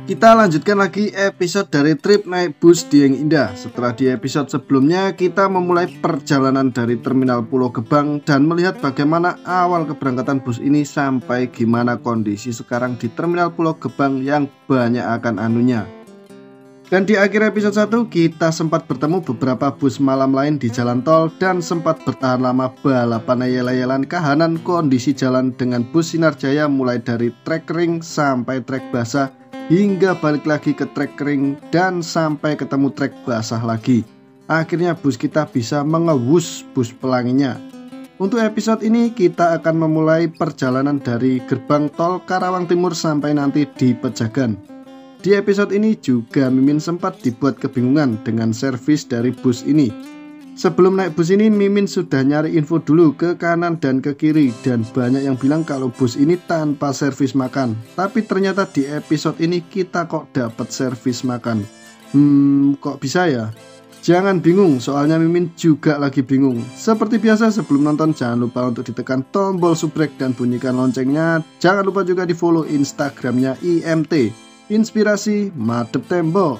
Kita lanjutkan lagi episode dari trip naik bus Dieng Indah. Setelah di episode sebelumnya kita memulai perjalanan dari Terminal Pulau Gebang dan melihat bagaimana awal keberangkatan bus ini sampai gimana kondisi sekarang di Terminal Pulau Gebang yang banyak akan anunya. Dan di akhir episode 1 kita sempat bertemu beberapa bus malam lain di jalan tol dan sempat bertahan lama balapan ayel-ayelan kahanan kondisi jalan dengan bus Sinar Jaya mulai dari trek kering sampai trek basah hingga balik lagi ke trek kering dan sampai ketemu trek basah lagi. Akhirnya bus kita bisa mengewus bus pelanginya. Untuk episode ini kita akan memulai perjalanan dari gerbang tol Karawang Timur sampai nanti di Pejagan. Di episode ini juga Mimin sempat dibuat kebingungan dengan servis dari bus ini. Sebelum naik bus ini Mimin sudah nyari info dulu ke kanan dan ke kiri, dan banyak yang bilang kalau bus ini tanpa servis makan. Tapi ternyata di episode ini kita kok dapat servis makan. Kok bisa ya? Jangan bingung, soalnya Mimin juga lagi bingung. Seperti biasa sebelum nonton jangan lupa untuk ditekan tombol subrek dan bunyikan loncengnya. Jangan lupa juga di follow Instagramnya IMT Inspirasi Madep Tembok.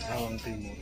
Karawang Timur.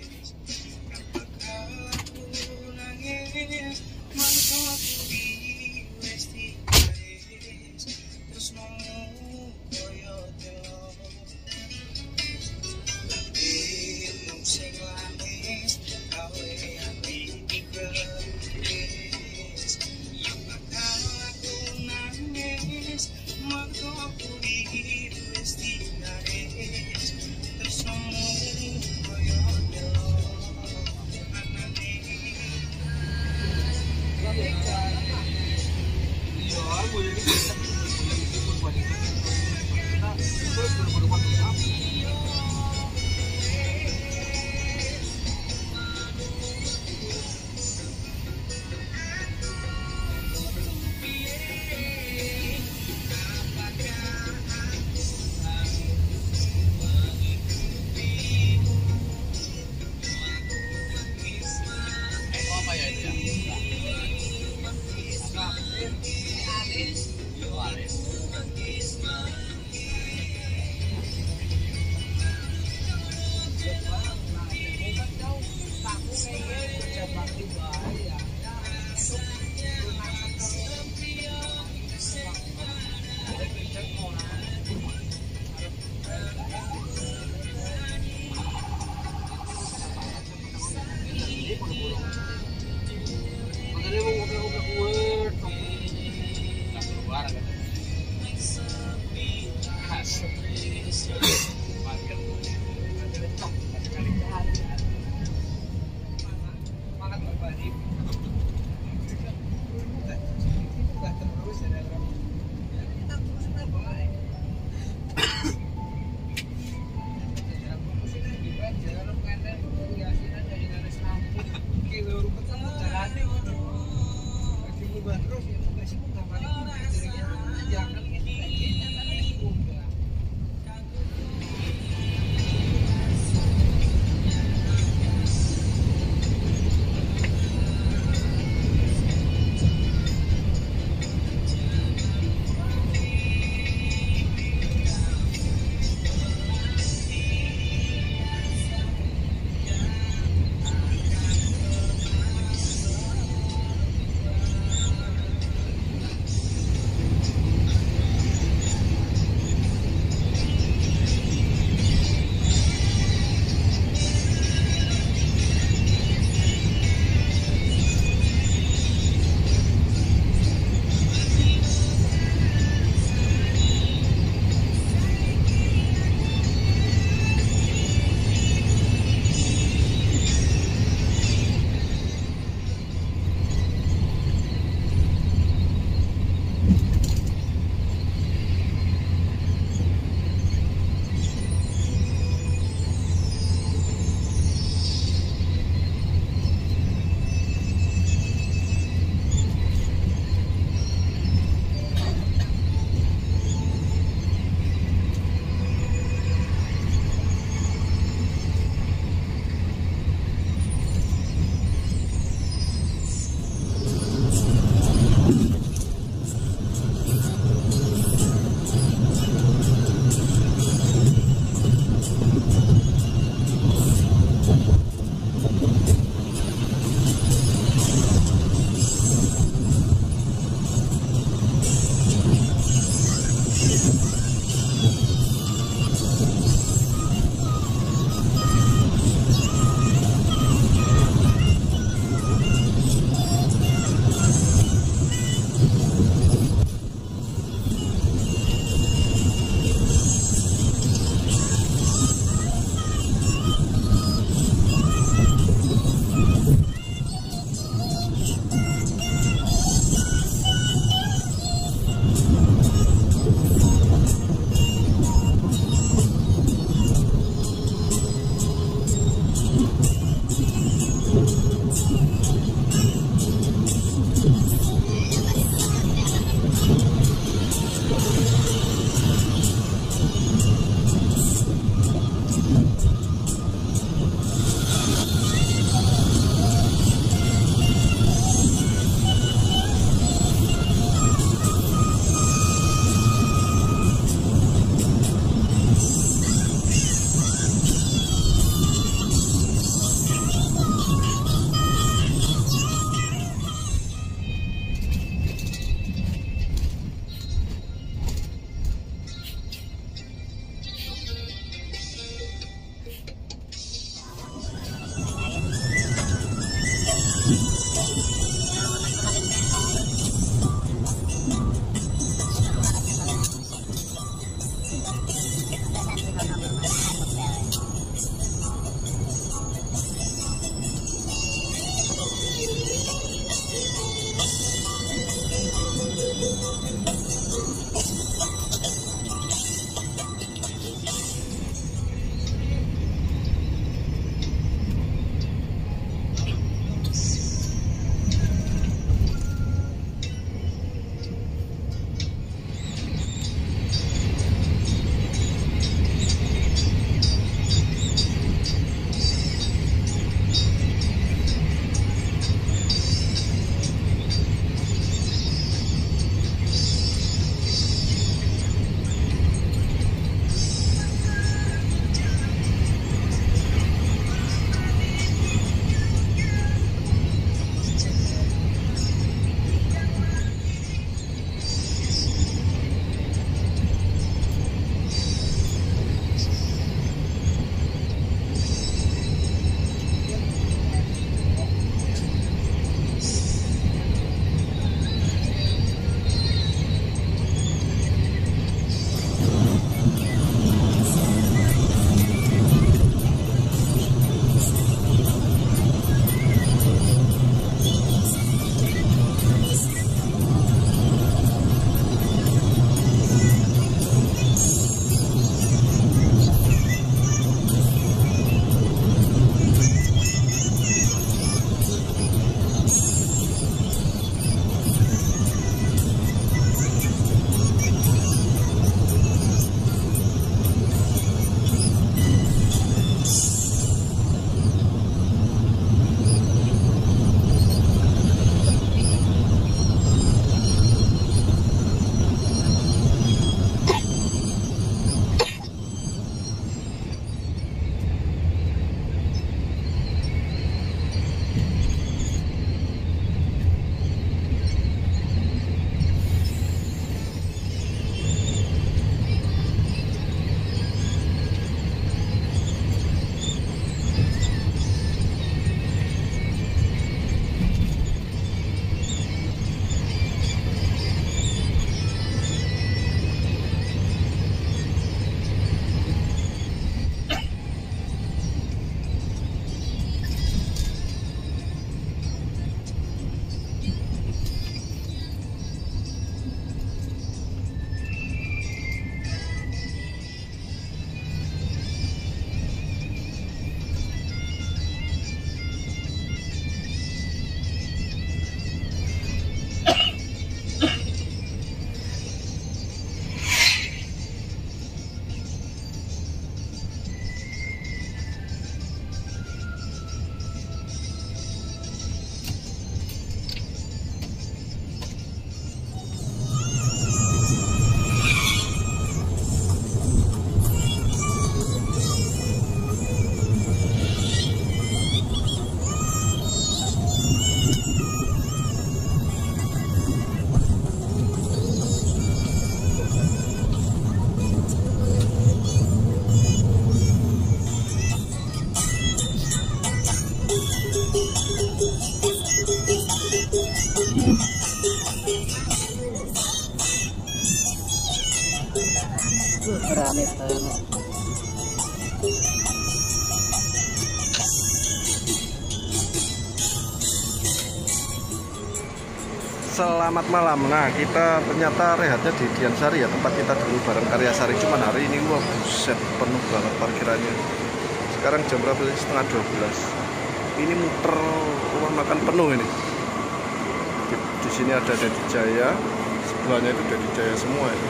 Selamat malam. Nah, kita ternyata rehatnya di Diansari ya, tempat kita dulu bareng Karyasari. Cuman hari ini wah buset, penuh banget parkirannya. Sekarang jam berapa? Setengah 12. Ini muter rumah makan penuh ini. Di sini ada Dedi Jaya, sebelahnya itu Dedi Jaya semua ya.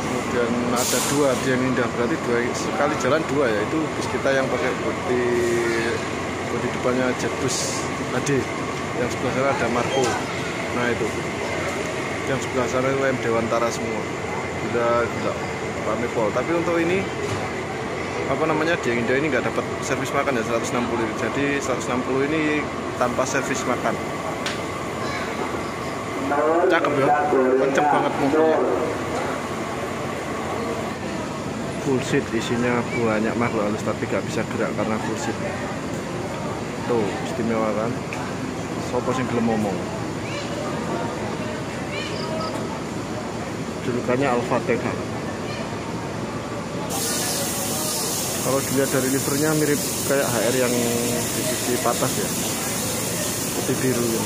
Kemudian ada dua Dieng Indah, berarti dua sekali jalan dua ya. Itu bis kita yang pakai bodi depannya Jetbus HD. Yang sebelah sana ada Marco. Nah itu yang sebelah sana itu UM Dewantara semua. Udah rame pol. Tapi untuk ini apa namanya, Dieng Indah ini nggak dapat servis makan ya, 160. Jadi 160 ini tanpa servis makan. Cakep ya, kenceng banget mobilnya. Full seat, isinya banyak makhluk halus tapi nggak bisa gerak karena full seat. Tuh istimewa kan. Sopo sing gelem ngomong. Julukannya Al-Fatihah. Kalau dilihat dari livernya mirip kayak HR yang di sisi patas ya, putih biru ya.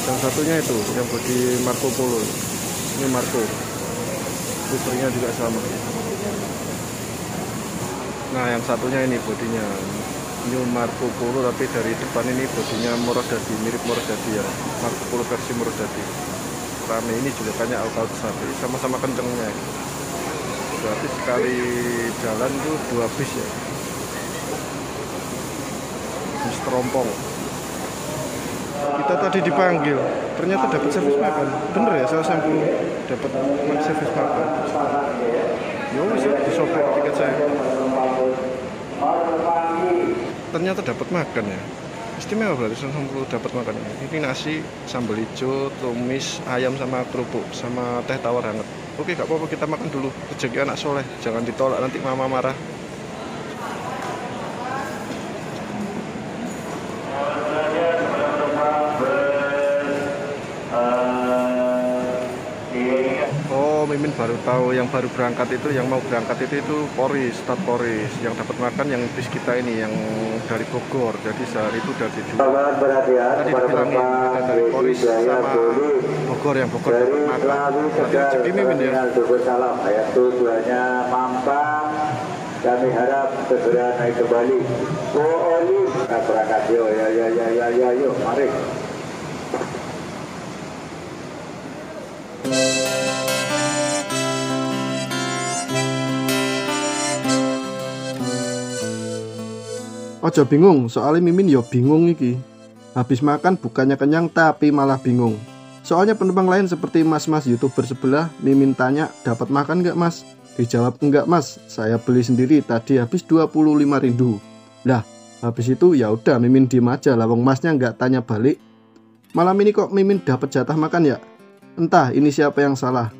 Yang satunya itu yang bodi Marco Polo. Ini Marco, livernya juga sama. Nah yang satunya ini bodinya New Marco Polo, tapi dari depan ini bodinya Morodadi, mirip Morodadi ya, Marco Polo versi Morodadi. Rame, ini julukannya Al-Fatihah, sama-sama kencengnya. Berarti sekali jalan tuh 2 bis ya, bis terompong. Kita tadi dipanggil, ternyata dapat servis makan. Bener ya, 160 dapat servis makan. Yo bisa disopek tiket saya. Ternyata dapat makan ya. Istimewa berarti 160 dapat makan. Ini nasi, sambal hijau, tumis, ayam sama kerupuk, sama teh tawar hangat. Oke, gak apa-apa, kita makan dulu. Rezeki anak soleh, jangan ditolak nanti mama marah. Mimin baru tahu yang baru berangkat itu, yang mau berangkat itu Poris, start Poris. Yang dapat makan yang bis kita ini, yang dari Bogor. Jadi sehari itu udah dijual. Tadi dibilangin kita dari Poris sama Bogor, yang Bogor dapat makan. Berarti rezeki Mimin ya. Salam, ayat tujuannya Mampang. Kami harap segera naik kembali. Oli, kita berangkat yo, yo, mari. Ojo bingung, soalnya Mimin yo bingung iki. Habis makan bukannya kenyang tapi malah bingung. Soalnya penumpang lain seperti mas-mas YouTuber sebelah, Mimin tanya, dapat makan nggak mas? Dijawab enggak mas, saya beli sendiri tadi habis 25.000. Lah, habis itu ya udah Mimin diem aja, lawang masnya nggak tanya balik. Malam ini kok Mimin dapat jatah makan ya? Entah ini siapa yang salah.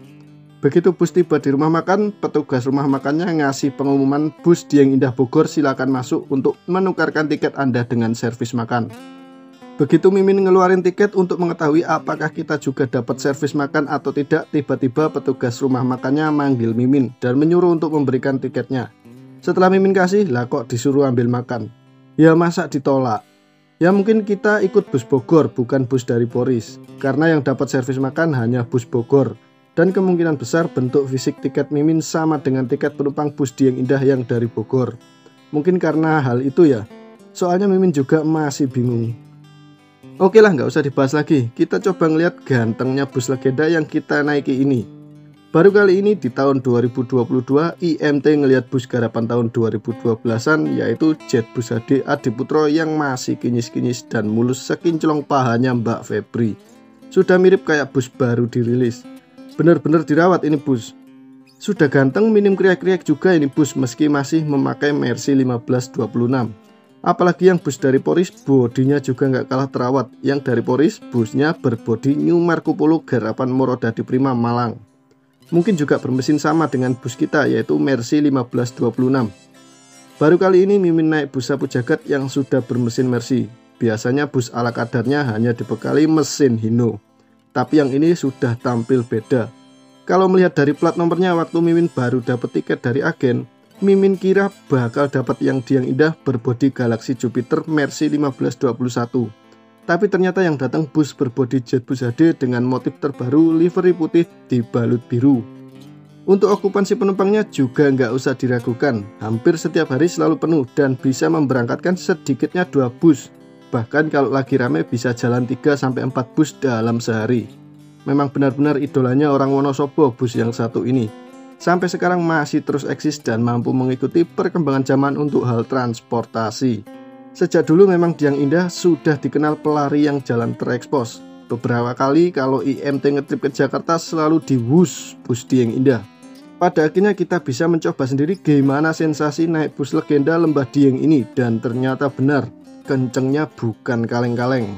Begitu bus tiba di rumah makan, petugas rumah makannya ngasih pengumuman bus Dieng Indah Bogor silakan masuk untuk menukarkan tiket Anda dengan servis makan. Begitu Mimin ngeluarin tiket untuk mengetahui apakah kita juga dapat servis makan atau tidak, tiba-tiba petugas rumah makannya manggil Mimin dan menyuruh untuk memberikan tiketnya. Setelah Mimin kasih, lah kok disuruh ambil makan. Ya masa ditolak? Ya mungkin kita ikut bus Bogor, bukan bus dari Poris. Karena yang dapat servis makan hanya bus Bogor. Dan kemungkinan besar bentuk fisik tiket Mimin sama dengan tiket penumpang bus Dieng Indah yang dari Bogor. Mungkin karena hal itu ya. Soalnya Mimin juga masih bingung. Oke lah, nggak usah dibahas lagi. Kita coba ngeliat gantengnya bus legenda yang kita naiki ini. Baru kali ini di tahun 2022 IMT ngeliat bus garapan tahun 2012an, yaitu Jetbus HD Adiputro yang masih kinyis-kinyis dan mulus sekinclong pahanya Mbak Febri. Sudah mirip kayak bus baru dirilis. Bener-bener dirawat ini bus. Sudah ganteng, minim kriak-kriak juga ini bus meski masih memakai Mercy 1526. Apalagi yang bus dari Poris, bodinya juga nggak kalah terawat. Yang dari Poris, busnya berbodi New Marco Polo garapan Morodadi Prima Malang. Mungkin juga bermesin sama dengan bus kita, yaitu Mercy 1526. Baru kali ini Mimin naik bus sapu jagat yang sudah bermesin Mercy. Biasanya bus ala kadarnya hanya dibekali mesin Hino. tapi yang ini sudah tampil beda. Kalau melihat dari plat nomornya waktu Mimin baru dapat tiket dari agen, Mimin kira bakal dapat yang Dieng Indah berbodi Galaxy Jupiter Mercy 1521. Tapi ternyata yang datang bus berbodi Jetbus HD dengan motif terbaru livery putih dibalut biru. Untuk okupansi penumpangnya juga nggak usah diragukan, hampir setiap hari selalu penuh dan bisa memberangkatkan sedikitnya 2 bus. Bahkan kalau lagi rame bisa jalan 3-4 bus dalam sehari. Memang benar-benar idolanya orang Wonosobo bus yang satu ini. Sampai sekarang masih terus eksis dan mampu mengikuti perkembangan zaman untuk hal transportasi. Sejak dulu memang Dieng Indah sudah dikenal pelari yang jalan terekspos. Beberapa kali kalau IMT ngetrip ke Jakarta selalu diwus bus Dieng Indah. Pada akhirnya kita bisa mencoba sendiri gimana sensasi naik bus legenda Lembah Dieng ini, dan ternyata benar, kencengnya bukan kaleng-kaleng.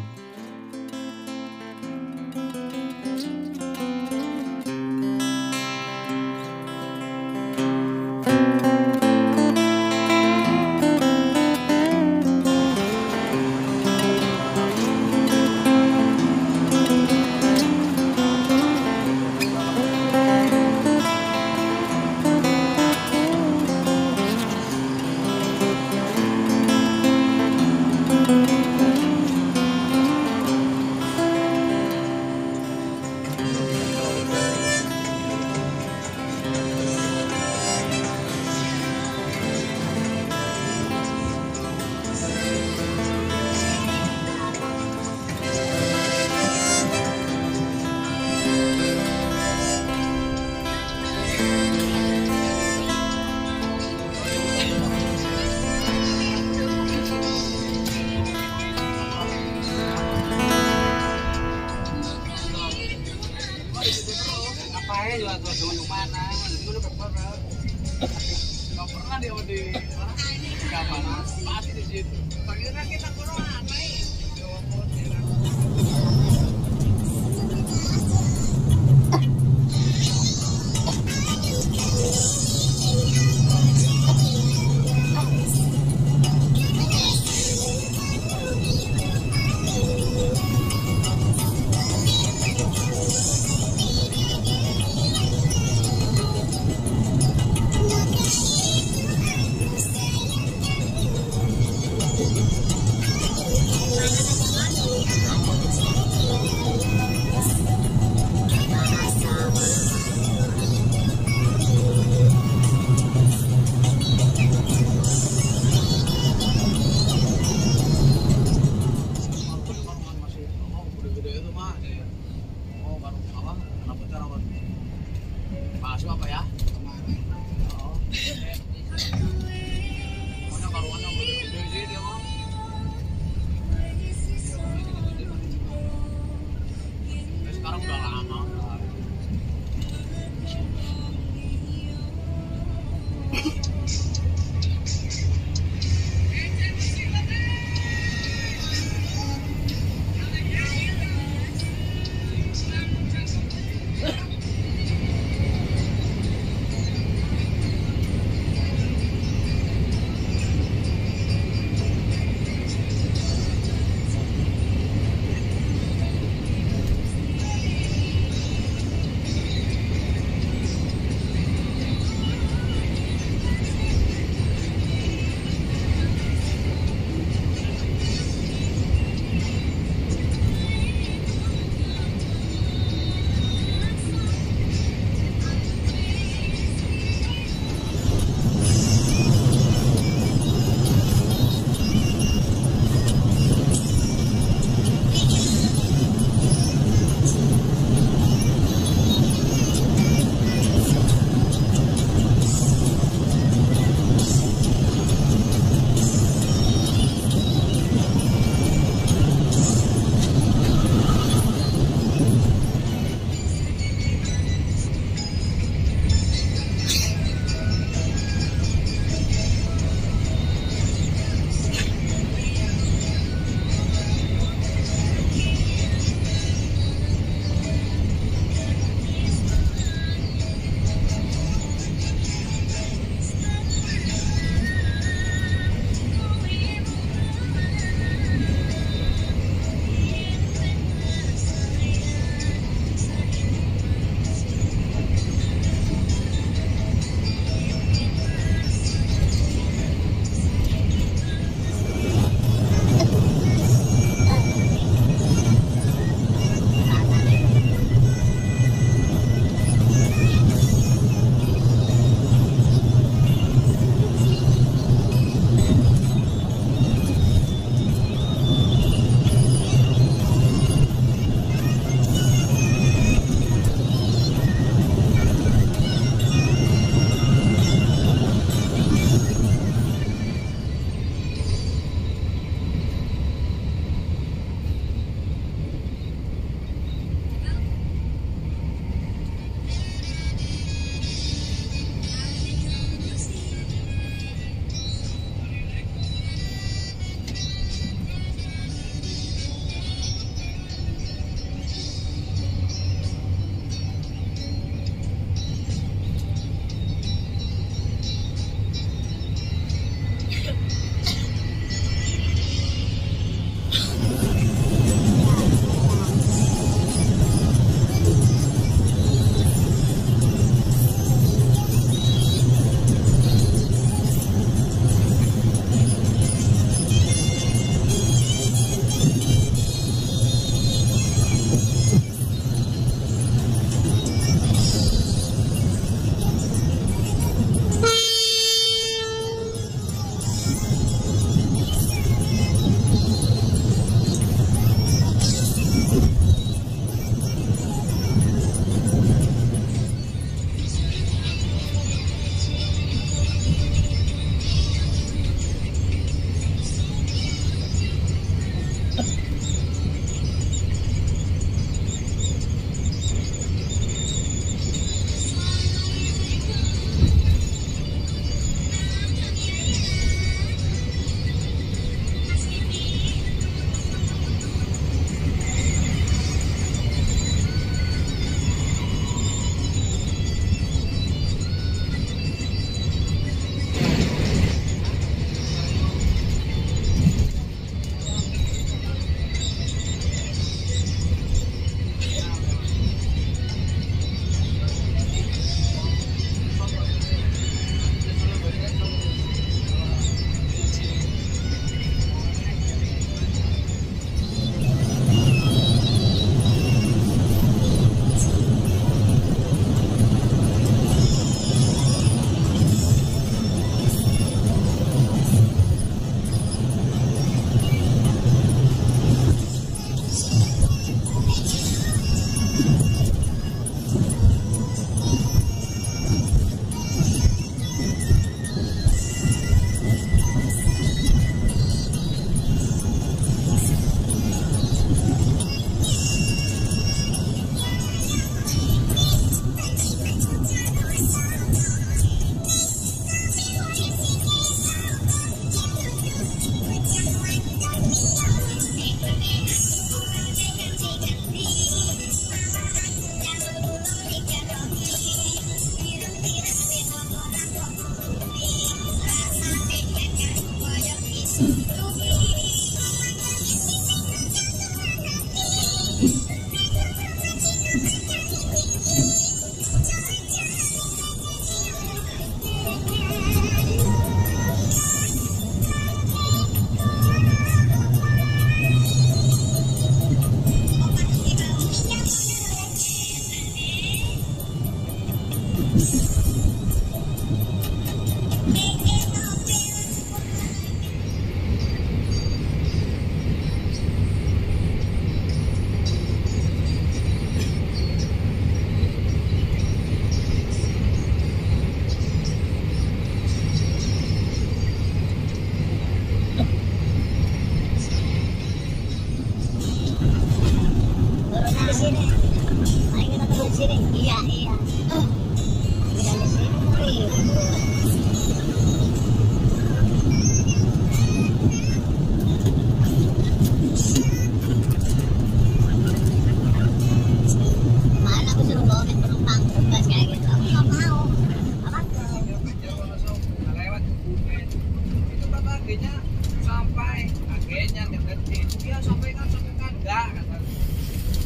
Sampai akhirnya deketin dia sampaikan enggak kata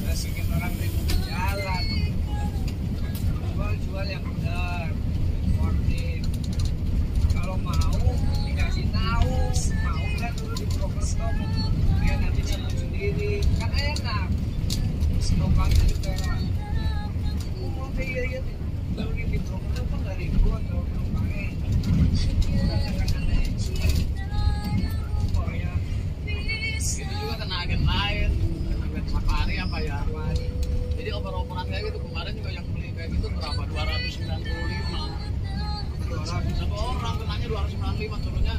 kasihkan orang ribut di jalan jual yang benar sportif kalau mau dikasih tahu mau kan dulu di Purwokerto dia nanti sibuk sendiri kan enak penumpangnya juga mau iya dulu di Purwokerto kan nggak ribut kalau penumpangnya itu juga kena agen lain, agen safari apa ya? Jadi oper-operan kayak gitu kemarin juga yang beli kayak gitu berapa? 295. 200 satu orang kenanya 295 turunnya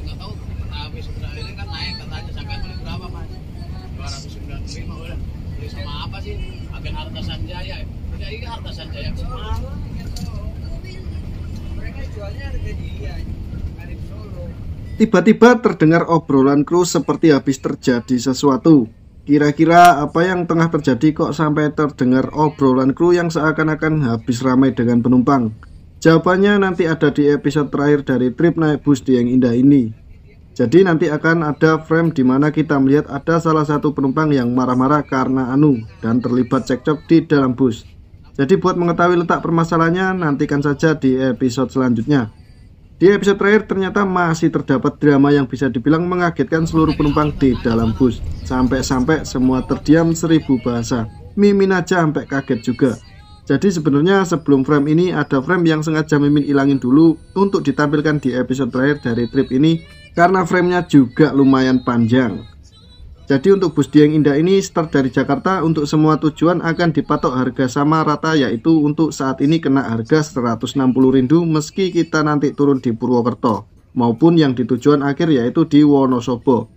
nggak tahu habis sudah ini kan naik katanya sampai beli berapa mas? 295 udah beli sama apa sih? Agen Harta Sanjaya. Udah ini Harta Sanjaya semua. Mereka jualnya harga dia. Tiba-tiba terdengar obrolan kru seperti habis terjadi sesuatu. Kira-kira apa yang tengah terjadi kok sampai terdengar obrolan kru yang seakan-akan habis ramai dengan penumpang? Jawabannya nanti ada di episode terakhir dari trip naik bus Dieng Indah ini. Jadi nanti akan ada frame di mana kita melihat ada salah satu penumpang yang marah-marah karena anu dan terlibat cekcok di dalam bus. Jadi buat mengetahui letak permasalahannya nantikan saja di episode selanjutnya. Di episode terakhir ternyata masih terdapat drama yang bisa dibilang mengagetkan seluruh penumpang di dalam bus. Sampai-sampai semua terdiam 1000 bahasa. Mimin aja sampai kaget juga. Jadi sebenarnya sebelum frame ini ada frame yang sengaja Mimin ilangin dulu untuk ditampilkan di episode terakhir dari trip ini karena framenya juga lumayan panjang. Jadi untuk bus Dieng Indah ini start dari Jakarta untuk semua tujuan akan dipatok harga sama rata, yaitu untuk saat ini kena harga 160.000 meski kita nanti turun di Purwokerto maupun yang di tujuan akhir yaitu di Wonosobo.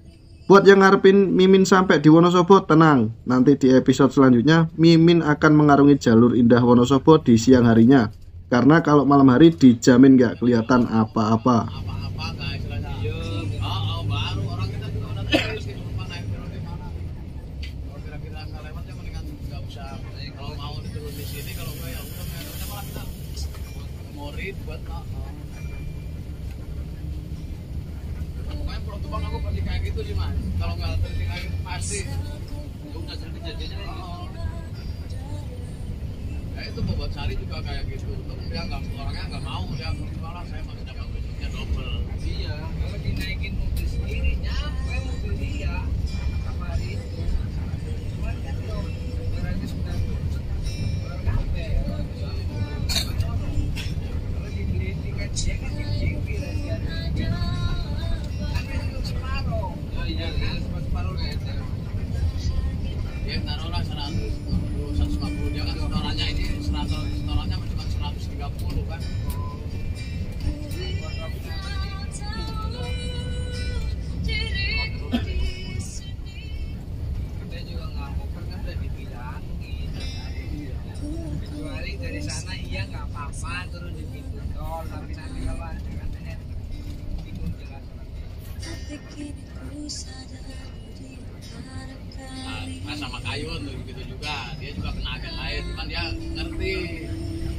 Buat yang ngarepin Mimin sampai di Wonosobo tenang, nanti di episode selanjutnya Mimin akan mengarungi jalur indah Wonosobo di siang harinya karena kalau malam hari dijamin nggak kelihatan apa-apa. Buat pokoknya penumpang aku pasti kayak gitu sih mas. Kalau nggak terjadi kayak gitu pasti untuk ngasih kejadiannya kayak itu buat Sari juga kayak gitu. Dia nggak orangnya nggak mau dia malah saya masih dapat bentuknya double. Iya kalau dinaikin mobil sendiri nyampe mobil dia kemarin itu cuma kan loh 290 dia kan dipikir aja kan itu separuh iya separuh gitu dia taruhlah 150 dia kan setorannya ini 100 setorannya cuma 130 kan kita juga nggak mau kan udah dibilangin kecuali dari sana iya nggak apa-apa turun di pintu tol tapi nanti kalau ada katanya bingung jelas nah, sama Kayun gitu juga dia juga kena agen lain cuman dia ngerti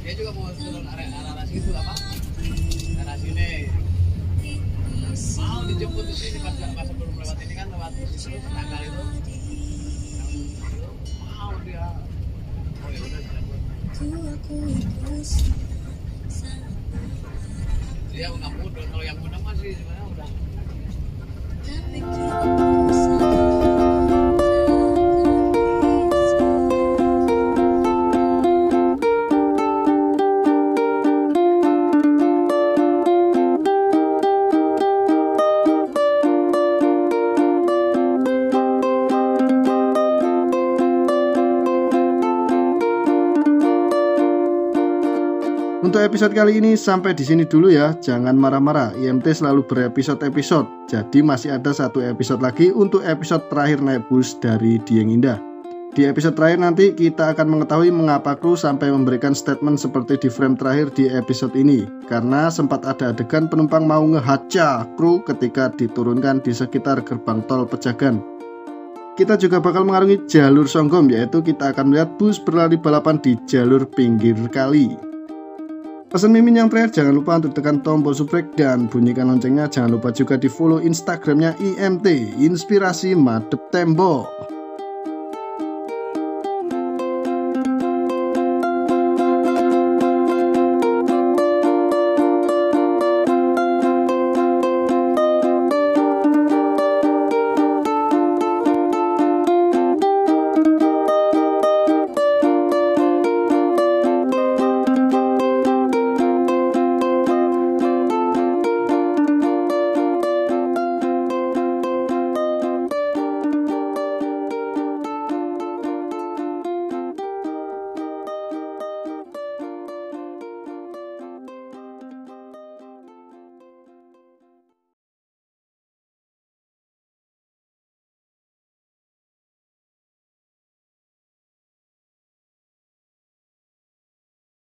dia juga mau turun arah situ apa arah sini mau dijemput di sini pas sebelum lewat ini kan lewat situ tanggal itu mau dia oh ya udah dia nggak mudah kalau yang mudah masih sebenarnya udah Untuk episode kali ini sampai di sini dulu ya. Jangan marah-marah, IMT selalu berepisode-episode. Jadi masih ada 1 episode lagi untuk episode terakhir naik bus dari Dieng Indah. Di episode terakhir nanti kita akan mengetahui mengapa kru sampai memberikan statement seperti di frame terakhir di episode ini. Karena sempat ada adegan penumpang mau ngehaca kru ketika diturunkan di sekitar gerbang tol Pejagan. Kita juga bakal mengarungi jalur Songgom, yaitu kita akan melihat bus berlari balapan di jalur pinggir kali. Pesan mimin yang terakhir, jangan lupa untuk tekan tombol subscribe dan bunyikan loncengnya. Jangan lupa juga di follow Instagramnya IMT, Inspirasi Madep Tembok.